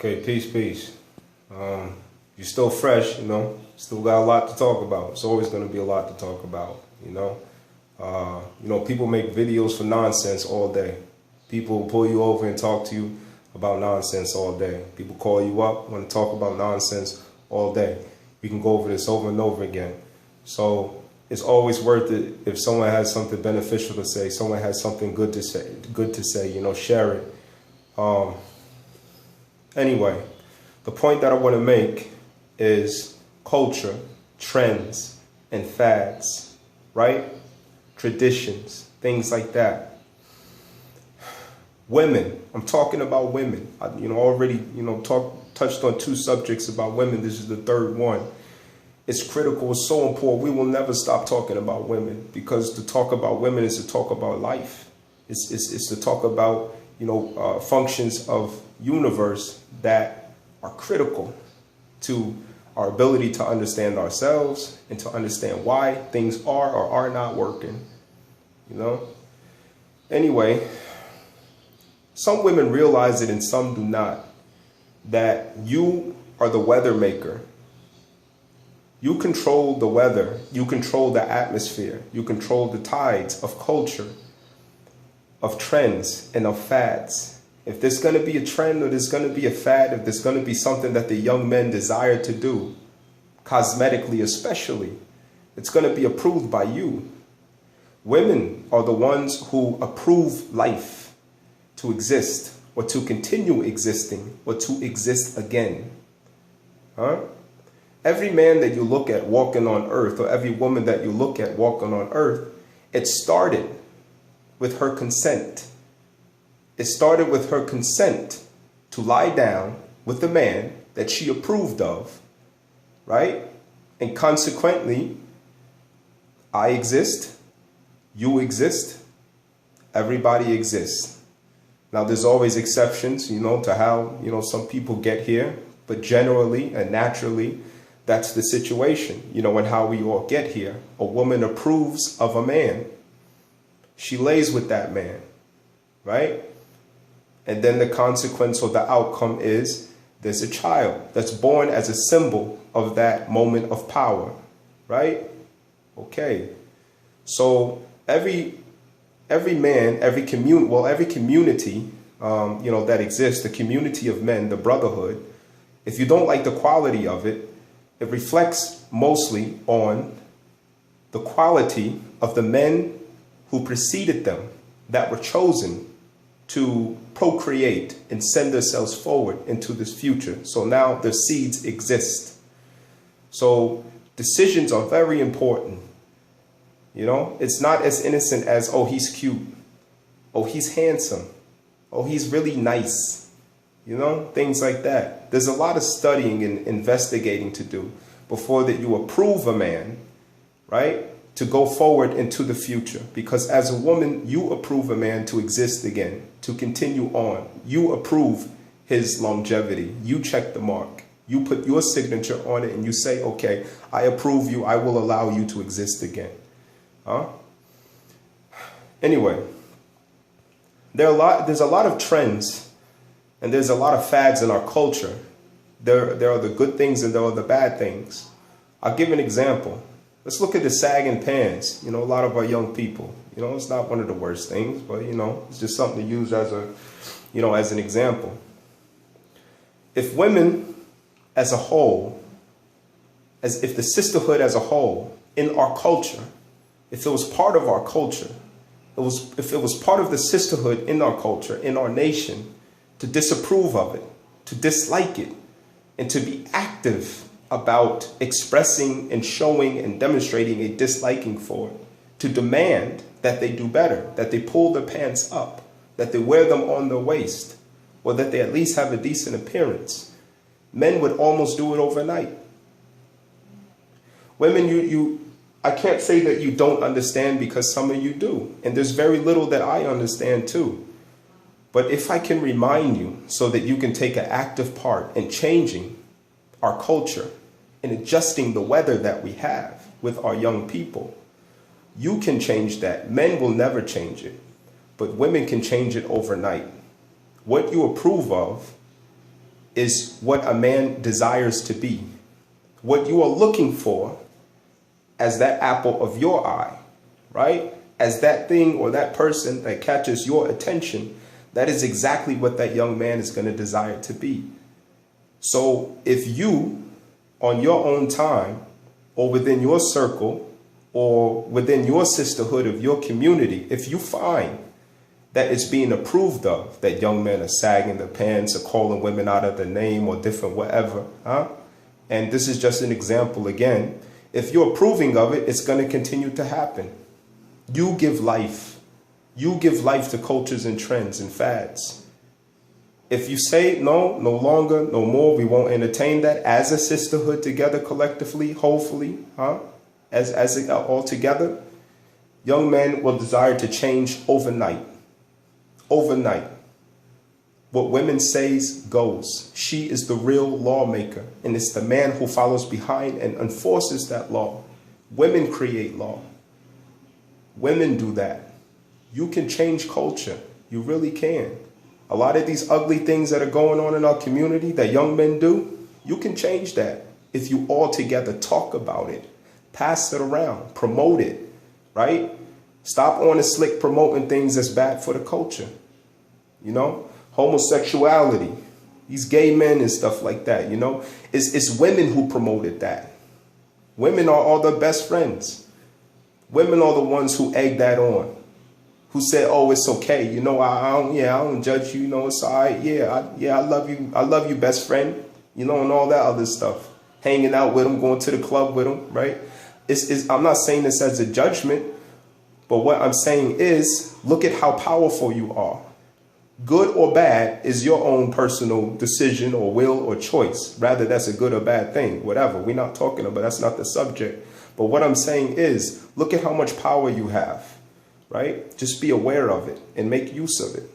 Okay, peace. You're still fresh, still got a lot to talk about. It's always going to be a lot to talk about. People make videos for nonsense all day. People pull you over and talk to you about nonsense all day. People call you up, want to talk about nonsense all day. We can go over this over and over again. So it's always worth it if someone has something beneficial to say, someone has something good to say, share it. Anyway, the point that I want to make is culture, trends, and fads, right? Traditions, things like that. Women, I'm talking about women. I already touched on two subjects about women. This is the third one. It's critical, it's so important. We will never stop talking about women, because to talk about women is to talk about life. It's to talk about, functions of universe that are critical to our ability to understand ourselves and to understand why things are or are not working, Anyway, some women realize it and some do not, that you are the weather maker. You control the weather, you control the atmosphere, you control the tides of culture, of trends, and of fads. If there's going to be a trend or there's going to be a fad, if there's going to be something that the young men desire to do, cosmetically especially, it's going to be approved by you. Women are the ones who approve life to exist, or to continue existing, or to exist again. Every man that you look at walking on earth, or every woman that you look at walking on earth, it started with her consent. It started with her consent to lie down with the man that she approved of, right? And consequently, I exist, you exist, everybody exists. Now, there's always exceptions, to how, some people get here, but generally and naturally, that's the situation, and how we all get here. A woman approves of a man. She lays with that man, right? And then the consequence or the outcome is there's a child that's born as a symbol of that moment of power, right? Okay. So every man, every community, that exists, the community of men, the brotherhood, if you don't like the quality of it, it reflects mostly on the quality of the men who preceded them, that were chosen to procreate and send themselves forward into this future. So now the seeds exist. So decisions are very important. It's not as innocent as, oh, he's cute. Oh, he's handsome. Oh, he's really nice. Things like that. There's a lot of studying and investigating to do before that you approve a man, right, to go forward into the future. Because as a woman, you approve a man to exist again, to continue on. You approve his longevity. You check the mark. You put your signature on it and you say, okay, I approve you. I will allow you to exist again. Anyway, there's a lot of trends. And there's a lot of fads in our culture. There are the good things and there are the bad things. I'll give an example. Let's look at the sagging pants. A lot of our young people, it's not one of the worst things, but it's just something to use as as an example. If women as a whole, if the sisterhood as a whole in our culture, if it was part of our culture, if it was part of the sisterhood in our culture, in our nation, to disapprove of it, to dislike it, and to be active about expressing and showing and demonstrating a disliking for it, to demand that they do better, that they pull their pants up, that they wear them on their waist, or that they at least have a decent appearance. Men would almost do it overnight. Women, I can't say that you don't understand, because some of you do, and there's very little that I understand too. But if I can remind you so that you can take an active part in changing our culture and adjusting the weather that we have with our young people, you can change that. Men will never change it, but women can change it overnight. What you approve of is what a man desires to be. What you are looking for as that apple of your eye, right? As that thing or that person that catches your attention, that is exactly what that young man is going to desire to be. So if you, on your own time, or within your circle, or within your sisterhood of your community, if you find that it's being approved of, that young men are sagging their pants or calling women out of their name or different whatever, and this is just an example again, if you're approving of it, it's going to continue to happen. You give life. You give life to cultures and trends and fads. If you say, no, no longer, no more, we won't entertain that as a sisterhood together collectively, hopefully, as all together, young men will desire to change overnight. Overnight. What women says goes. She is the real lawmaker, and it's the man who follows behind and enforces that law. Women create law. Women do that. You can change culture. You really can. A lot of these ugly things that are going on in our community that young men do, you can change that if you all together talk about it, pass it around, promote it, right? Stop on the slick promoting things that's bad for the culture. You know, homosexuality, these gay men and stuff like that, you know, it's women who promoted that. Women are all their best friends. Women are the ones who egg that on. Who said, oh, it's okay. You know, I don't judge you. You know, it's all right. I love you. I love you, best friend. You know, and all that other stuff. Hanging out with them, going to the club with them, right? I'm not saying this as a judgment, but what I'm saying is, look at how powerful you are. Good or bad is your own personal decision or will or choice. Rather, that's a good or bad thing, whatever. We're not talking about, that's not the subject. But what I'm saying is, look at how much power you have. Right? Just be aware of it and make use of it.